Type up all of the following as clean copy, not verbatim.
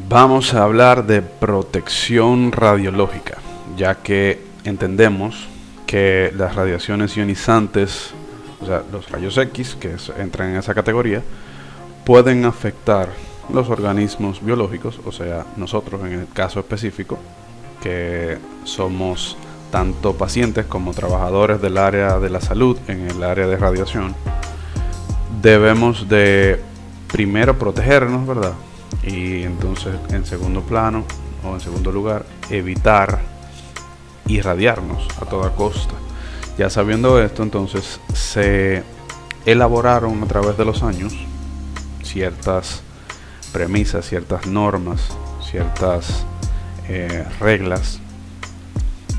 Vamos a hablar de protección radiológica, ya que entendemos que las radiaciones ionizantes, o sea, los rayos X, entran en esa categoría, pueden afectar los organismos biológicos, o sea, nosotros en el caso específico, que somos tanto pacientes como trabajadores del área de la salud en el área de radiación, debemos de primero protegernos, ¿verdad? Y entonces en segundo plano o en segundo lugar evitar irradiarnos a toda costa. Ya sabiendo esto, entonces se elaboraron a través de los años ciertas premisas, ciertas normas, ciertas reglas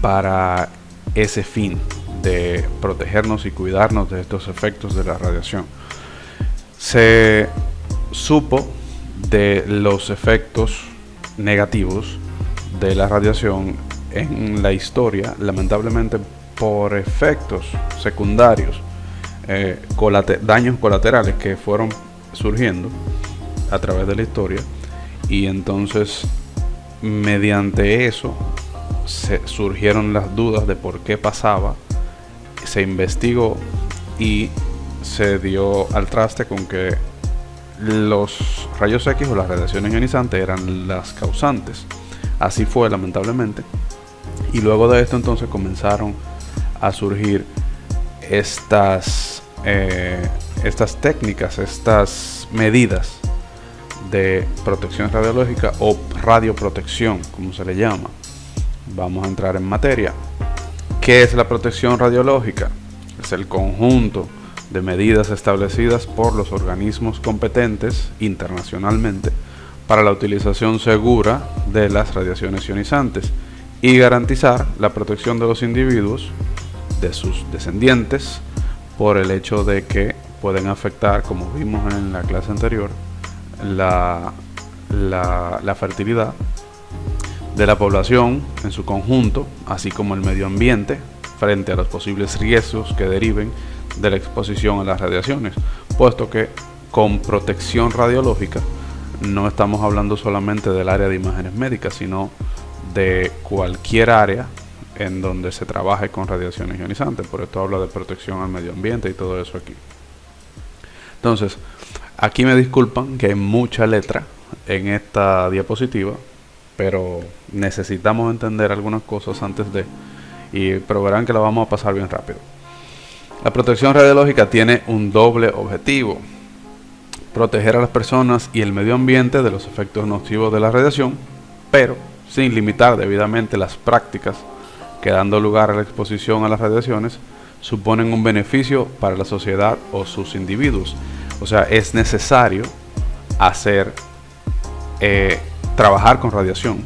para ese fin de protegernos y cuidarnos de estos efectos de la radiación. Se supo de los efectos negativos de la radiación en la historia, lamentablemente por efectos secundarios, daños colaterales que fueron surgiendo a través de la historia, y entonces mediante eso surgieron las dudas de por qué pasaba, se investigó y se dio al traste con que los rayos X o las radiaciones ionizantes eran las causantes. Así fue, lamentablemente, y luego de esto entonces comenzaron a surgir estas técnicas, estas medidas de protección radiológica o radioprotección, como se le llama. Vamos a entrar en materia. ¿Qué es la protección radiológica? Es el conjunto de medidas establecidas por los organismos competentes internacionalmente para la utilización segura de las radiaciones ionizantes y garantizar la protección de los individuos, de sus descendientes, por el hecho de que pueden afectar, como vimos en la clase anterior, la fertilidad de la población en su conjunto, así como el medio ambiente, frente a los posibles riesgos que deriven de la exposición a las radiaciones, puesto que con protección radiológica no estamos hablando solamente del área de imágenes médicas, sino de cualquier área en donde se trabaje con radiaciones ionizantes. Por esto habla de protección al medio ambiente y todo eso aquí. Entonces, aquí me disculpan que hay mucha letra en esta diapositiva, pero necesitamos entender algunas cosas antes pero verán que la vamos a pasar bien rápido. La protección radiológica tiene un doble objetivo: proteger a las personas y el medio ambiente de los efectos nocivos de la radiación, pero sin limitar debidamente las prácticas que, dando lugar a la exposición a las radiaciones, suponen un beneficio para la sociedad o sus individuos. O sea, es necesario trabajar con radiación.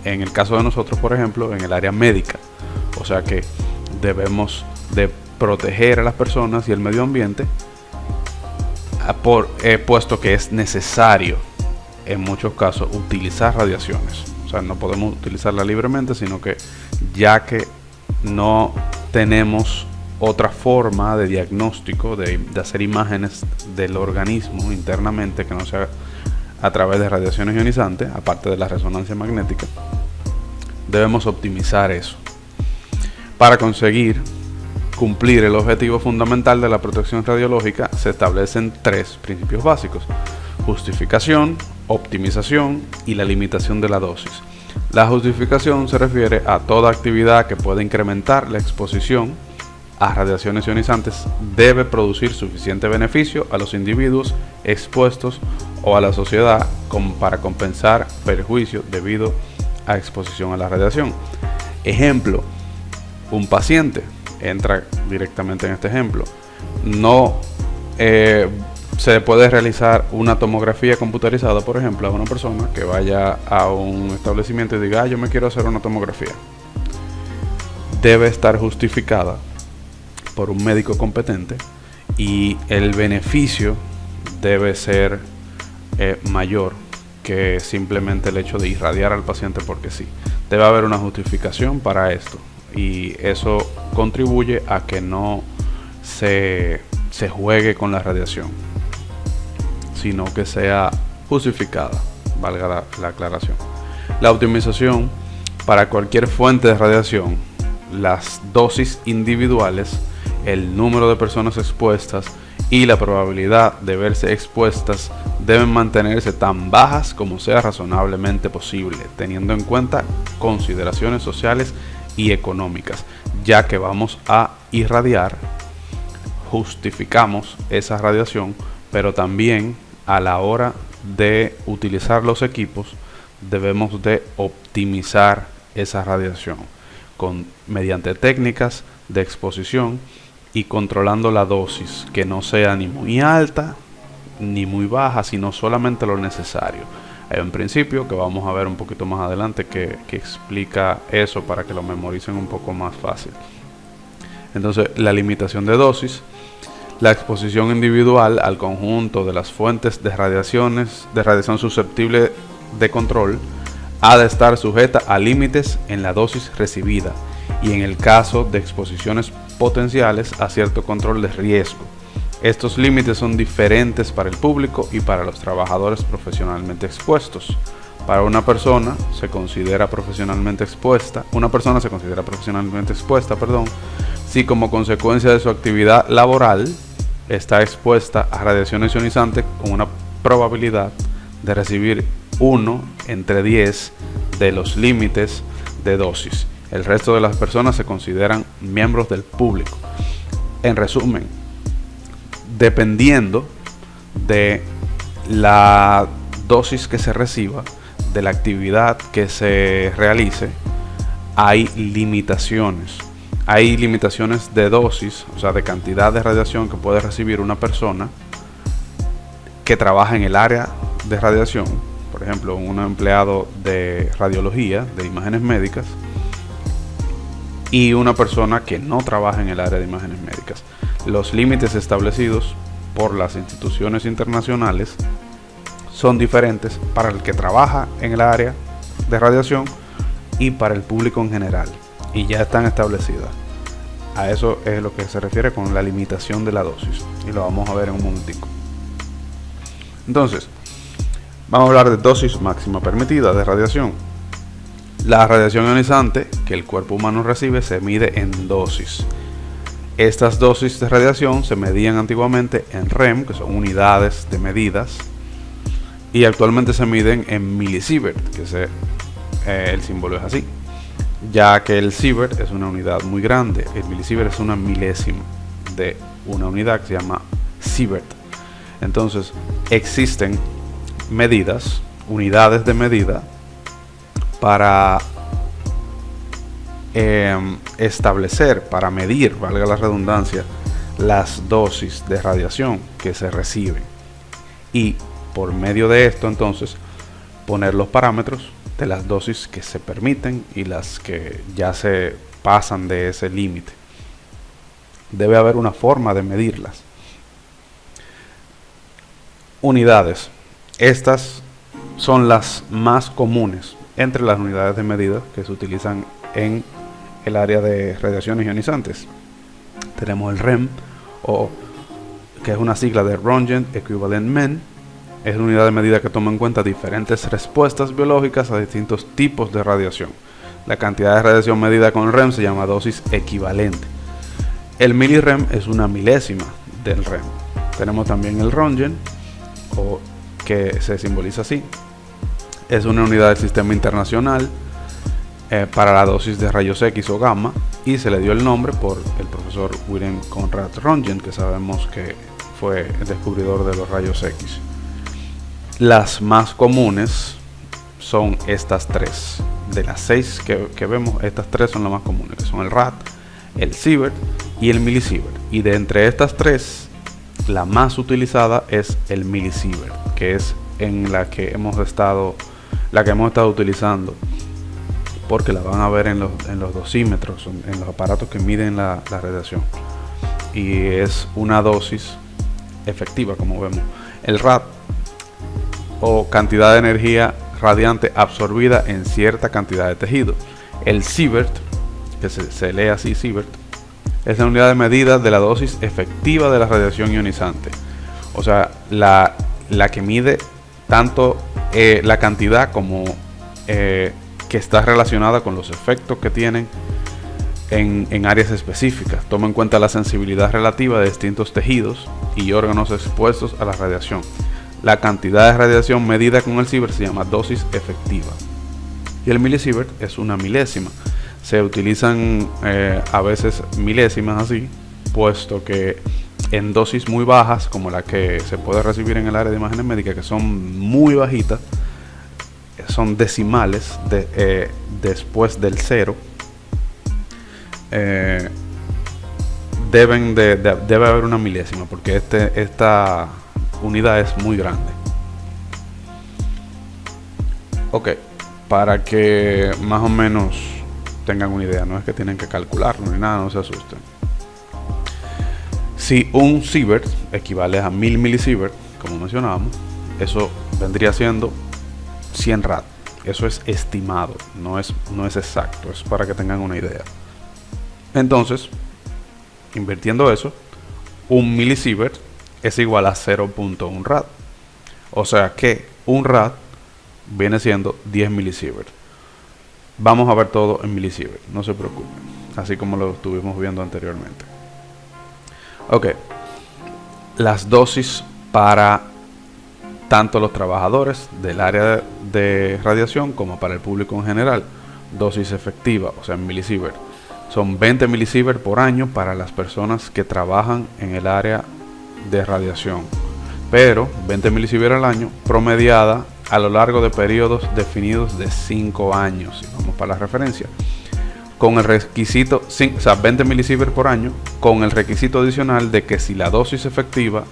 En el caso de nosotros, por ejemplo, en el área médica. O sea que debemos de proteger a las personas y el medio ambiente, puesto que es necesario en muchos casos utilizar radiaciones. O sea, no podemos utilizarla libremente, sino que ya que no tenemos otra forma de diagnóstico, de hacer imágenes del organismo internamente que no sea a través de radiaciones ionizantes, aparte de la resonancia magnética, debemos optimizar eso. Para conseguir cumplir el objetivo fundamental de la protección radiológica, se establecen tres principios básicos: justificación, optimización y la limitación de la dosis. La justificación se refiere a toda actividad que pueda incrementar la exposición a radiaciones ionizantes debe producir suficiente beneficio a los individuos expuestos o a la sociedad para compensar perjuicios debido a exposición a la radiación. Ejemplo: un paciente entra directamente en este ejemplo. No se puede realizar una tomografía computarizada, por ejemplo, a una persona que vaya a un establecimiento y diga: yo me quiero hacer una tomografía. Debe estar justificada por un médico competente y el beneficio debe ser mayor que simplemente el hecho de irradiar al paciente porque sí. Debe haber una justificación para esto, y eso contribuye a que no se juegue con la radiación, sino que sea justificada, valga la aclaración. La optimización para cualquier fuente de radiación, las dosis individuales, el número de personas expuestas y la probabilidad de verse expuestas deben mantenerse tan bajas como sea razonablemente posible, teniendo en cuenta consideraciones sociales y económicas, ya que vamos a irradiar. Justificamos esa radiación, pero también a la hora de utilizar los equipos debemos de optimizar esa radiación mediante técnicas de exposición y controlando la dosis, que no sea ni muy alta ni muy baja, sino solamente lo necesario. Hay un principio que vamos a ver un poquito más adelante que explica eso para que lo memoricen un poco más fácil. Entonces, la limitación de dosis, la exposición individual al conjunto de las fuentes de radiación susceptible de control ha de estar sujeta a límites en la dosis recibida y en el caso de exposiciones potenciales a cierto control de riesgo. Estos límites son diferentes para el público y para los trabajadores profesionalmente expuestos. Para una persona se considera profesionalmente expuesta, si como consecuencia de su actividad laboral está expuesta a radiaciones ionizantes con una probabilidad de recibir 1 entre 10 de los límites de dosis. El resto de las personas se consideran miembros del público. En resumen, dependiendo de la dosis que se reciba, de la actividad que se realice, hay limitaciones. Hay limitaciones de dosis, o sea, de cantidad de radiación que puede recibir una persona que trabaja en el área de radiación. Por ejemplo, un empleado de radiología, de imágenes médicas, y una persona que no trabaja en el área de imágenes médicas. Los límites establecidos por las instituciones internacionales son diferentes para el que trabaja en el área de radiación y para el público en general, y ya están establecidas. A eso es lo que se refiere con la limitación de la dosis, y lo vamos a ver en un momentico. Entonces, vamos a hablar de dosis máxima permitida de radiación. La radiación ionizante que el cuerpo humano recibe se mide en dosis. Estas dosis de radiación se medían antiguamente en rem, que son unidades de medidas, y actualmente se miden en milisievert, que el símbolo es así, ya que el sievert es una unidad muy grande. El milisievert es una milésima de una unidad que se llama sievert. Entonces existen medidas, unidades de medida para establecer, para medir, valga la redundancia, las dosis de radiación que se reciben, y por medio de esto entonces poner los parámetros de las dosis que se permiten y las que ya se pasan de ese límite. Debe haber una forma de medirlas. Unidades. Estas son las más comunes entre las unidades de medida que se utilizan en el área de radiaciones ionizantes. Tenemos el REM, que es una sigla de Roentgen Equivalent Men. Es una unidad de medida que toma en cuenta diferentes respuestas biológicas a distintos tipos de radiación. La cantidad de radiación medida con REM se llama dosis equivalente. El milirem es una milésima del REM. Tenemos también el Roentgen, que se simboliza así. Es una unidad del sistema internacional para la dosis de rayos X o gamma, y se le dio el nombre por el profesor Wilhelm Conrad Röntgen, que sabemos que fue el descubridor de los rayos X. Las más comunes son estas tres. De las 6 que vemos, estas 3 son las más comunes, que son el rad, el sievert y el milisievert. Y de entre estas 3, la más utilizada es el milisievert, que es en la que hemos estado utilizando, porque la van a ver en los dosímetros, en los aparatos que miden la radiación, y es una dosis efectiva, como vemos. El rad, o cantidad de energía radiante absorbida en cierta cantidad de tejido. El sievert, que se lee así, sievert, es la unidad de medida de la dosis efectiva de la radiación ionizante. O sea, la que mide tanto la cantidad como que está relacionada con los efectos que tienen en áreas específicas. Toma en cuenta la sensibilidad relativa de distintos tejidos y órganos expuestos a la radiación. La cantidad de radiación medida con el sievert se llama dosis efectiva. Y el milisievert es una milésima. Se utilizan a veces milésimas así, puesto que en dosis muy bajas, como la que se puede recibir en el área de imágenes médicas, que son muy bajitas, son decimales después del cero, debe haber una milésima, porque esta unidad es muy grande. Ok, para que más o menos tengan una idea, no es que tienen que calcularlo ni nada, no se asusten. Si un sievert equivale a 1000 milisievert, como mencionábamos, eso vendría siendo 100 rad. Eso es estimado, no es exacto, es para que tengan una idea. Entonces, invirtiendo eso, un milisievert es igual a 0.1 rad. O sea que un rad viene siendo 10 milisievert. Vamos a ver todo en milisievert, no se preocupen, así como lo estuvimos viendo anteriormente. Ok, las dosis para tanto los trabajadores del área de radiación como para el público en general. Dosis efectiva, o sea en milisievert, son 20 milisievert por año para las personas que trabajan en el área de radiación, pero 20 milisievert al año promediada a lo largo de periodos definidos de 5 años. Y vamos para la referencia. Con el requisito, o sea, 20 milisievert por año, con el requisito adicional de que la dosis efectiva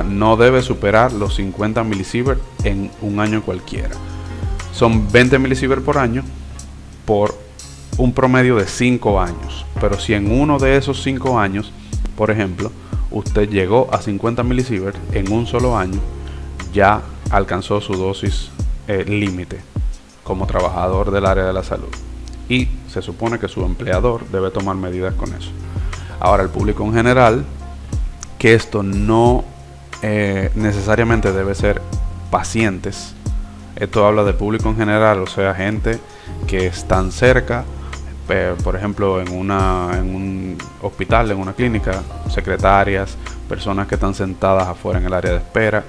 no debe superar los 50 milisievert en un año cualquiera. Son 20 milisievert por año por un promedio de 5 años. Pero si en uno de esos 5 años, por ejemplo, usted llegó a 50 milisievert en un solo año, ya alcanzó su dosis límite como trabajador del área de la salud. Y se supone que su empleador debe tomar medidas con eso. Ahora, el público en general, que esto no necesariamente debe ser pacientes. Esto habla del público en general, o sea, gente que están cerca, por ejemplo, en un hospital, en una clínica, secretarias, personas que están sentadas afuera en el área de espera,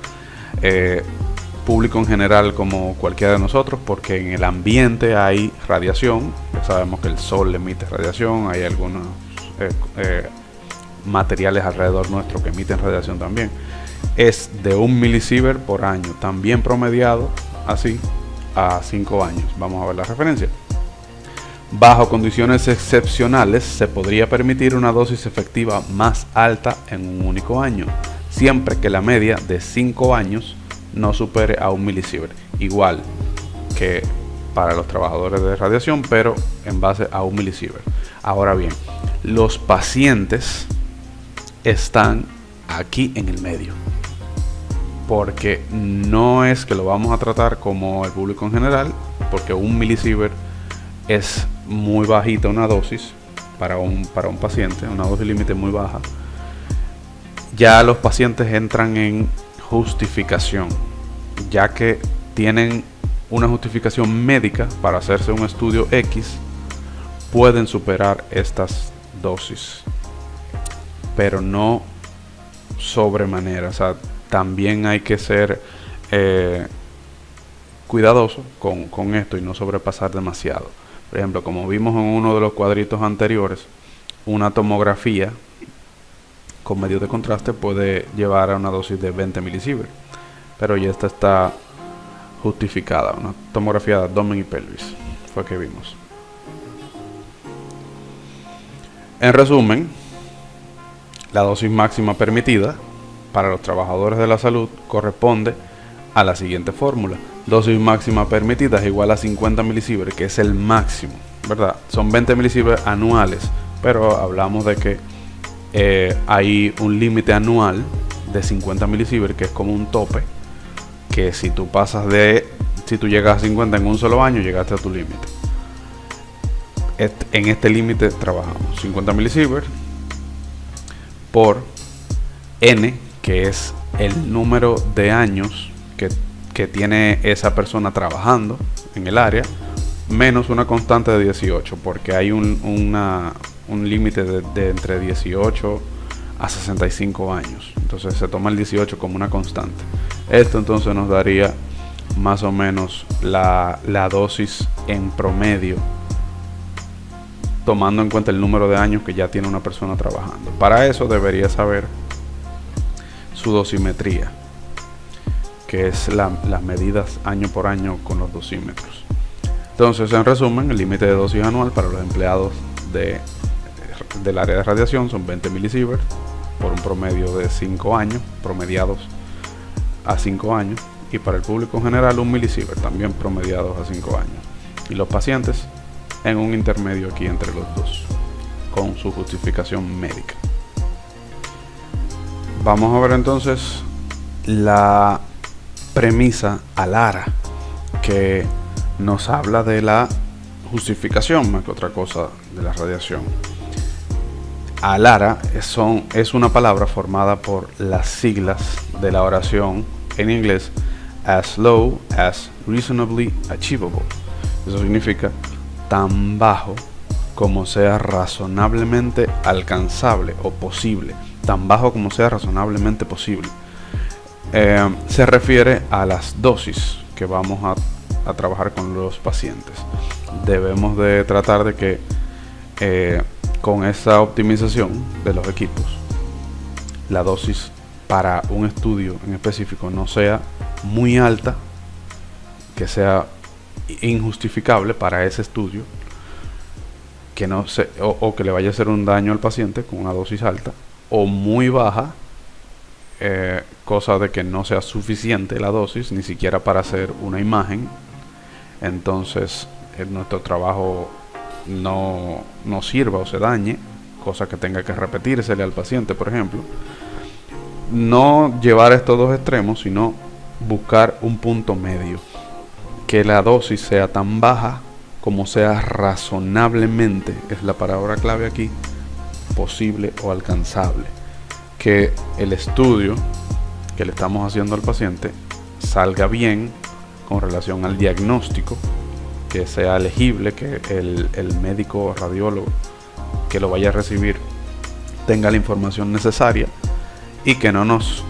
público en general como cualquiera de nosotros, porque en el ambiente hay radiación. Ya sabemos que el sol emite radiación, hay algunos materiales alrededor nuestro que emiten radiación también. Es de 1 milisievert por año, también promediado así a 5 años. Vamos a ver la referencia. Bajo condiciones excepcionales se podría permitir una dosis efectiva más alta en un único año, siempre que la media de 5 años no supere a 1 milisievert, igual que para los trabajadores de radiación, pero en base a 1 milisievert. Ahora bien, los pacientes están aquí en el medio, porque no es que lo vamos a tratar como el público en general, porque 1 milisievert es muy bajita una dosis para un paciente, una dosis límite muy baja. Ya los pacientes entran en justificación, ya que tienen una justificación médica para hacerse un estudio X, pueden superar estas dosis, pero no sobremanera. O sea, también hay que ser cuidadoso con esto y no sobrepasar demasiado. Por ejemplo, como vimos en uno de los cuadritos anteriores, una tomografía con medios de contraste puede llevar a una dosis de 20 milisievert, pero ya esta está justificada. Una tomografía de abdomen y pelvis fue que vimos. En resumen, la dosis máxima permitida para los trabajadores de la salud corresponde a la siguiente fórmula. Dosis máxima permitida es igual a 50 milisievert, que es el máximo, ¿verdad? Son 20 milisievert anuales, pero hablamos de que hay un límite anual de 50 milisievert, que es como un tope, que si tú llegas a 50 en un solo año, llegaste a tu límite. En este límite trabajamos 50 milisievert por N, que es el número de años que que tiene esa persona trabajando en el área, menos una constante de 18, porque hay un límite de entre 18 a 65 años. Entonces se toma el 18 como una constante. Esto entonces nos daría más o menos la dosis en promedio, tomando en cuenta el número de años que ya tiene una persona trabajando. Para eso debería saber su dosimetría, que es las medidas año por año con los dosímetros. Entonces, en resumen, el límite de dosis anual para los empleados del área de radiación son 20 milisieverts por un promedio de 5 años, promediados a 5 años, y para el público en general 1 milisievert, también promediados a 5 años. Y los pacientes en un intermedio aquí entre los dos, con su justificación médica. Vamos a ver entonces la premisa ALARA, que nos habla de la justificación más que otra cosa de la radiación. ALARA es una palabra formada por las siglas de la oración en inglés as low as reasonably achievable. Eso significa tan bajo como sea razonablemente alcanzable o posible, tan bajo como sea razonablemente posible. Se refiere a las dosis que vamos a trabajar con los pacientes. Debemos de tratar de que con esa optimización de los equipos, la dosis para un estudio en específico no sea muy alta, que sea injustificable para ese estudio, que no se, o que le vaya a hacer un daño al paciente con una dosis alta, o muy baja, cosa de que no sea suficiente la dosis ni siquiera para hacer una imagen. Entonces nuestro trabajo no sirva o se dañe, cosa que tenga que repetírsele al paciente, por ejemplo. No llevar estos dos extremos, sino buscar un punto medio, que la dosis sea tan baja como sea razonablemente, es la palabra clave aquí, posible o alcanzable. Que el estudio que le estamos haciendo al paciente salga bien con relación al diagnóstico, que sea legible, que el médico radiólogo que lo vaya a recibir tenga la información necesaria y que no nos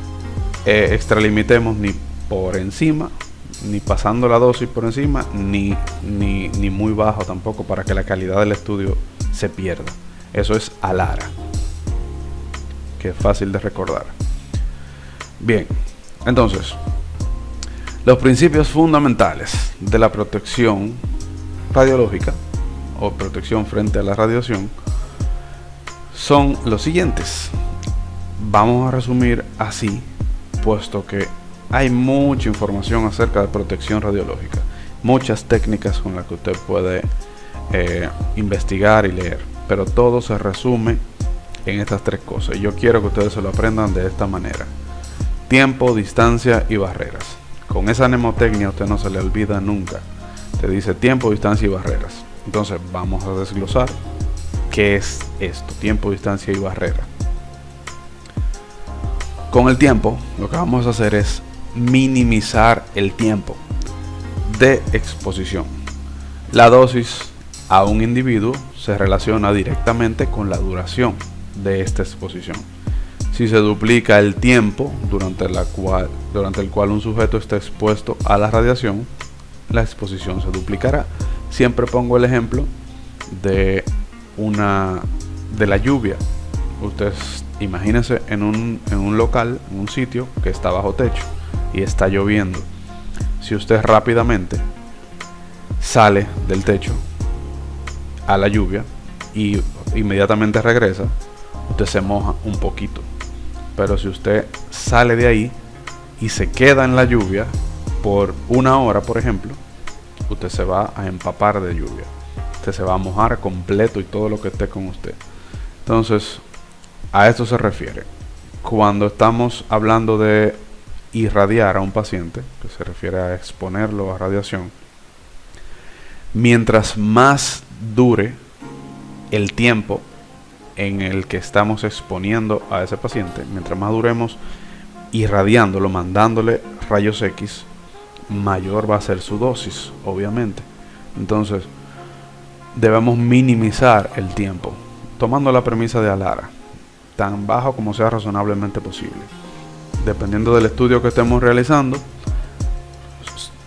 extralimitemos ni por encima, ni pasando la dosis por encima, ni muy bajo tampoco, para que la calidad del estudio se pierda. Eso es ALARA, que es fácil de recordar. Bien, entonces, los principios fundamentales de la protección radiológica o protección frente a la radiación son los siguientes. Vamos a resumir así, puesto que hay mucha información acerca de protección radiológica, muchas técnicas con las que usted puede investigar y leer, pero todo se resume en estas tres cosas. Y yo quiero que ustedes se lo aprendan de esta manera: tiempo, distancia y barreras. Con esa mnemotecnia a usted no se le olvida nunca. Te dice tiempo, distancia y barreras. Entonces vamos a desglosar qué es esto: tiempo, distancia y barrera. Con el tiempo, lo que vamos a hacer es minimizar el tiempo de exposición. La dosis a un individuo se relaciona directamente con la duración de esta exposición. Si se duplica el tiempo durante el cual un sujeto está expuesto a la radiación, la exposición se duplicará. Siempre pongo el ejemplo de la lluvia. Ustedes imagínense en un local, en un sitio que está bajo techo y está lloviendo. Si usted rápidamente sale del techo a la lluvia y inmediatamente regresa, usted se moja un poquito. Pero si usted sale de ahí y se queda en la lluvia por una hora, por ejemplo, usted se va a empapar de lluvia. Usted se va a mojar completo y todo lo que esté con usted. Entonces, a esto se refiere cuando estamos hablando de irradiar a un paciente, que se refiere a exponerlo a radiación. Mientras más dure el tiempo en el que estamos exponiendo a ese paciente, mientras más duremos irradiándolo, mandándole rayos X, mayor va a ser su dosis, obviamente. Entonces, debemos minimizar el tiempo, tomando la premisa de Alara, tan bajo como sea razonablemente posible. Dependiendo del estudio que estemos realizando,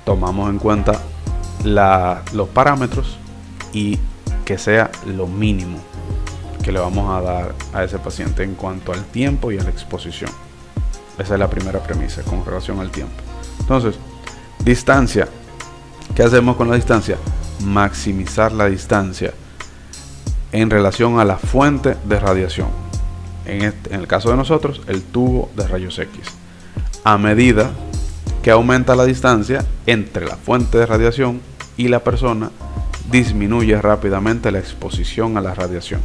tomamos en cuenta los parámetros y que sea lo mínimo que le vamos a dar a ese paciente en cuanto al tiempo y a la exposición. Esa es la primera premisa con relación al tiempo. Entonces, distancia. ¿Qué hacemos con la distancia? Maximizar la distancia en relación a la fuente de radiación. En el caso de nosotros, el tubo de rayos X. A medida que aumenta la distancia entre la fuente de radiación y la persona, disminuye rápidamente la exposición a la radiación.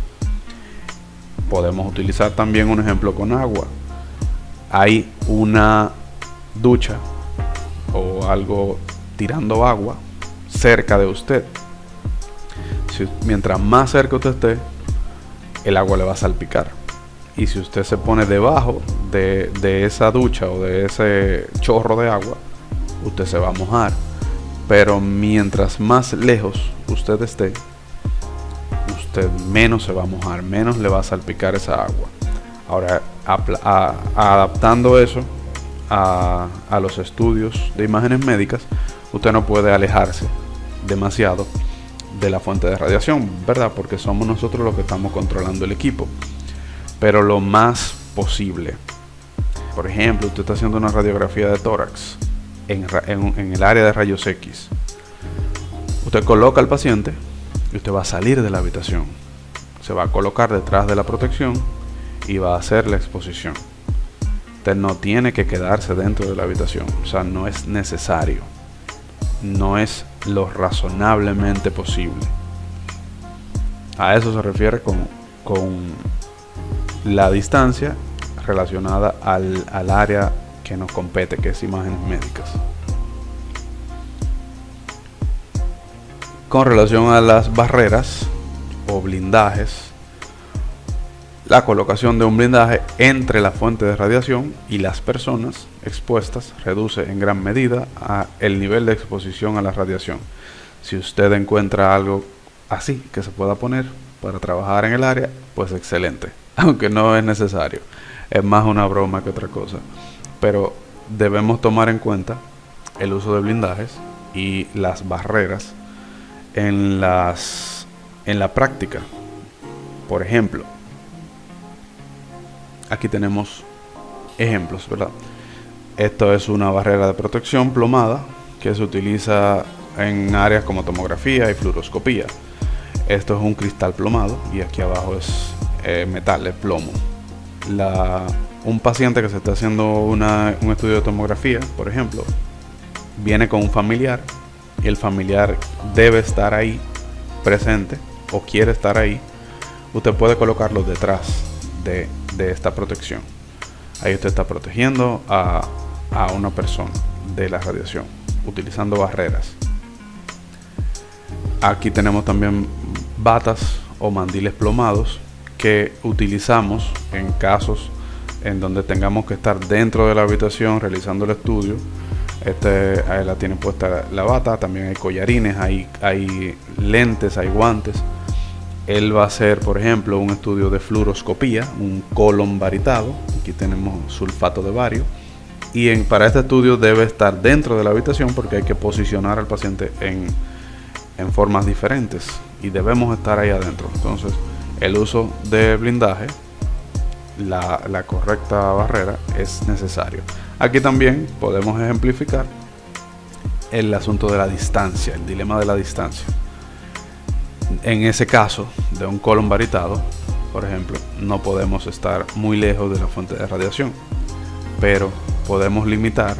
Podemos utilizar también un ejemplo con agua. Hay una ducha o algo tirando agua cerca de usted. Mientras más cerca usted esté, el agua le va a salpicar. Y si usted se pone debajo de esa ducha o de ese chorro de agua, usted se va a mojar. Pero mientras más lejos usted esté, usted menos se va a mojar, menos le va a salpicar esa agua. Ahora, adaptando eso a los estudios de imágenes médicas, usted no puede alejarse demasiado de la fuente de radiación, ¿verdad? Porque somos nosotros los que estamos controlando el equipo. Pero lo más posible. Por ejemplo, usted está haciendo una radiografía de tórax en el área de rayos X. Usted coloca al paciente y usted va a salir de la habitación. Se va a colocar detrás de la protección y va a hacer la exposición. Usted no tiene que quedarse dentro de la habitación. O sea, no es necesario. No es lo razonablemente posible. A eso se refiere con la distancia relacionada al área que nos compete, que es imágenes médicas. Con relación a las barreras o blindajes, la colocación de un blindaje entre la fuente de radiación y las personas expuestas reduce en gran medida el nivel de exposición a la radiación. Si usted encuentra algo así que se pueda poner para trabajar en el área, pues excelente, aunque no es necesario. Es más una broma que otra cosa. Pero debemos tomar en cuenta el uso de blindajes y las barreras en la práctica. Por ejemplo, aquí tenemos ejemplos, ¿verdad? Esto es una barrera de protección plomada que se utiliza en áreas como tomografía y fluoroscopía. Esto es un cristal plomado y aquí abajo es metal, es plomo. Un paciente que se está haciendo un estudio de tomografía, por ejemplo, viene con un familiar y el familiar debe estar ahí presente o quiere estar ahí. Usted puede colocarlo detrás de esta protección. Ahí usted está protegiendo a una persona de la radiación utilizando barreras. Aquí tenemos también batas o mandiles plomados que utilizamos en casos en donde tengamos que estar dentro de la habitación realizando el estudio. Ahí la tiene puesta la bata, también hay collarines, hay lentes, hay guantes. Él va a hacer, por ejemplo, un estudio de fluoroscopía, un colon baritado. Aquí tenemos sulfato de bario. Y para este estudio debe estar dentro de la habitación porque hay que posicionar al paciente en formas diferentes y debemos estar ahí adentro. Entonces, el uso de blindaje, la correcta barrera es necesario. Aquí también podemos ejemplificar el asunto de la distancia, el dilema de la distancia. En ese caso de un colon baritado, por ejemplo, no podemos estar muy lejos de la fuente de radiación, pero podemos limitar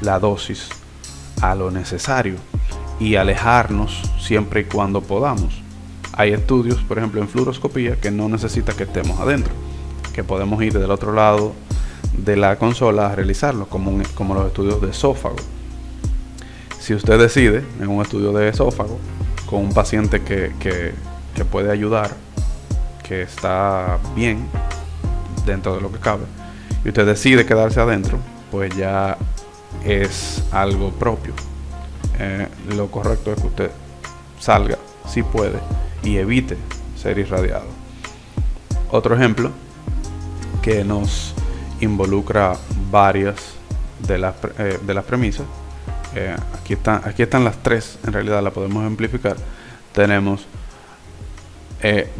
la dosis a lo necesario y alejarnos siempre y cuando podamos. Hay estudios, por ejemplo, en fluoroscopía que no necesita que estemos adentro, que podemos ir del otro lado de la consola a realizarlo, como los estudios de esófago. Si usted decide en un estudio de esófago con un paciente que puede ayudar, que está bien dentro de lo que cabe, y usted decide quedarse adentro, pues ya es algo propio. Lo correcto es que usted salga, si puede, y evite ser irradiado. Otro ejemplo que nos involucra varias de las premisas. Aquí están las tres, en realidad la podemos ejemplificar. Tenemos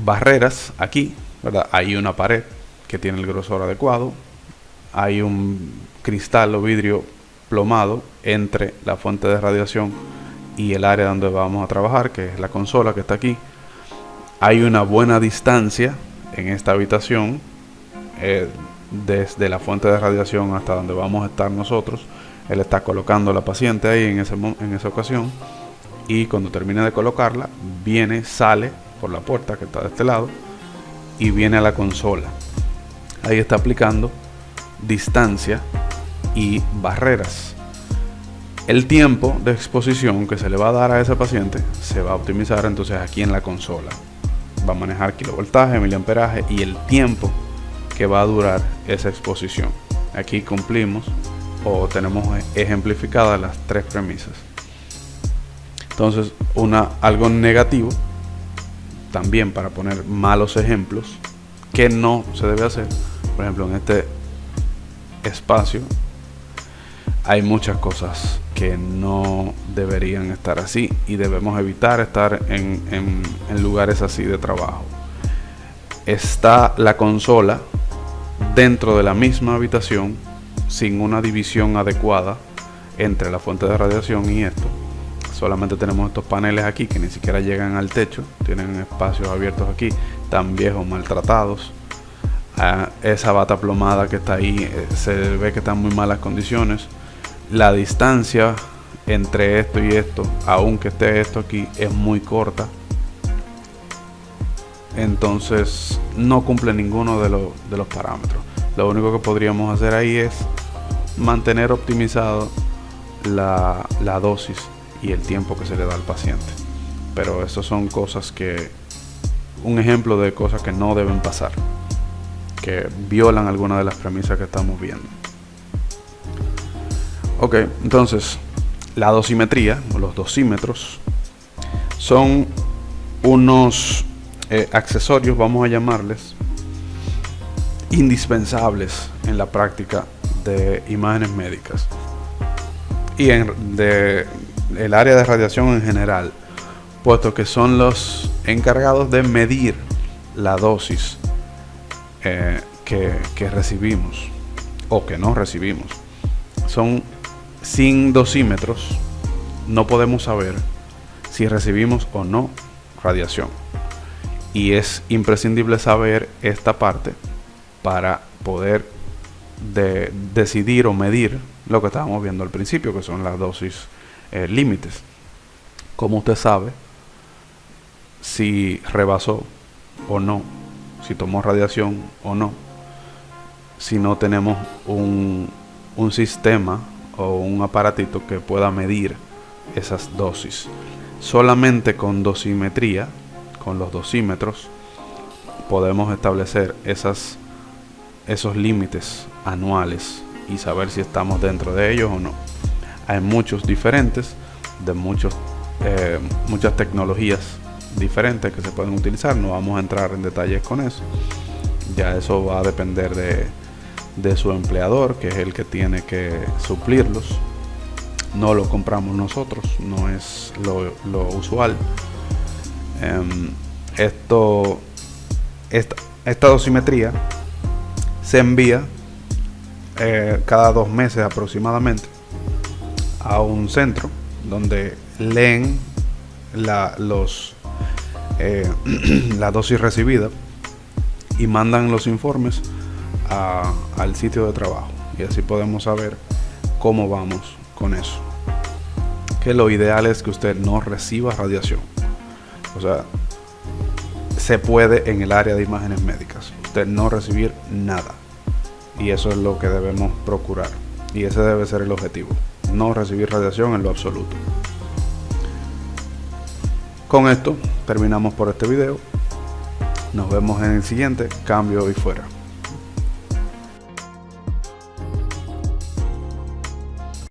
barreras aquí, ¿verdad? Hay una pared que tiene el grosor adecuado, hay un cristal o vidrio plomado entre la fuente de radiación y el área donde vamos a trabajar, que es la consola que está aquí. Hay una buena distancia en esta habitación, desde la fuente de radiación hasta donde vamos a estar nosotros. Él está colocando a la paciente ahí en esa ocasión, y cuando termine de colocarla, sale por la puerta que está de este lado y viene a la consola. Ahí está aplicando distancia y barreras. El tiempo de exposición que se le va a dar a ese paciente se va a optimizar entonces aquí en la consola. Va a manejar kilovoltaje, miliamperaje y el tiempo que va a durar esa exposición. Aquí cumplimos o tenemos ejemplificadas las tres premisas. Entonces, algo negativo, también para poner malos ejemplos, que no se debe hacer. Por ejemplo, en este espacio hay muchas cosas que no deberían estar así y debemos evitar estar en lugares así de trabajo. Está la consola dentro de la misma habitación sin una división adecuada entre la fuente de radiación y esto. Solamente tenemos estos paneles aquí que ni siquiera llegan al techo, tienen espacios abiertos aquí, tan viejos, maltratados. Esa bata plomada que está ahí, se ve que está en muy malas condiciones. La distancia entre esto y esto, aunque esté esto aquí, es muy corta. Entonces no cumple ninguno de los parámetros. Lo único que podríamos hacer ahí es mantener optimizado la dosis y el tiempo que se le da al paciente. Pero eso son cosas un ejemplo de cosas que no deben pasar, que violan algunas de las premisas que estamos viendo. Ok, entonces la dosimetría o los dosímetros son unos accesorios, vamos a llamarles, indispensables en la práctica de imágenes médicas y el área de radiación en general, puesto que son los encargados de medir la dosis que recibimos o que no recibimos. Sin dosímetros no podemos saber si recibimos o no radiación, y es imprescindible saber esta parte para poder decidir o medir lo que estábamos viendo al principio, que son las dosis límites. ¿Cómo usted sabe si rebasó o no, si tomó radiación o no, si no tenemos un sistema o un aparatito que pueda medir esas dosis? Solamente con dosimetría, con los dosímetros, podemos establecer esos límites anuales y saber si estamos dentro de ellos o no. Hay muchos diferentes, de muchas tecnologías diferentes que se pueden utilizar. No vamos a entrar en detalles con eso, ya eso va a depender de su empleador, que es el que tiene que suplirlos. No lo compramos nosotros, no es lo usual. Esta dosimetría se envía cada 2 meses aproximadamente a un centro donde leen la dosis recibida y mandan los informes al sitio de trabajo, y así podemos saber cómo vamos con eso. Que lo ideal es que usted no reciba radiación. O sea, se puede en el área de imágenes médicas usted no recibir nada, y eso es lo que debemos procurar, y ese debe ser el objetivo: no recibir radiación en lo absoluto. Con esto terminamos por este video. Nos vemos en el siguiente. Cambio y fuera.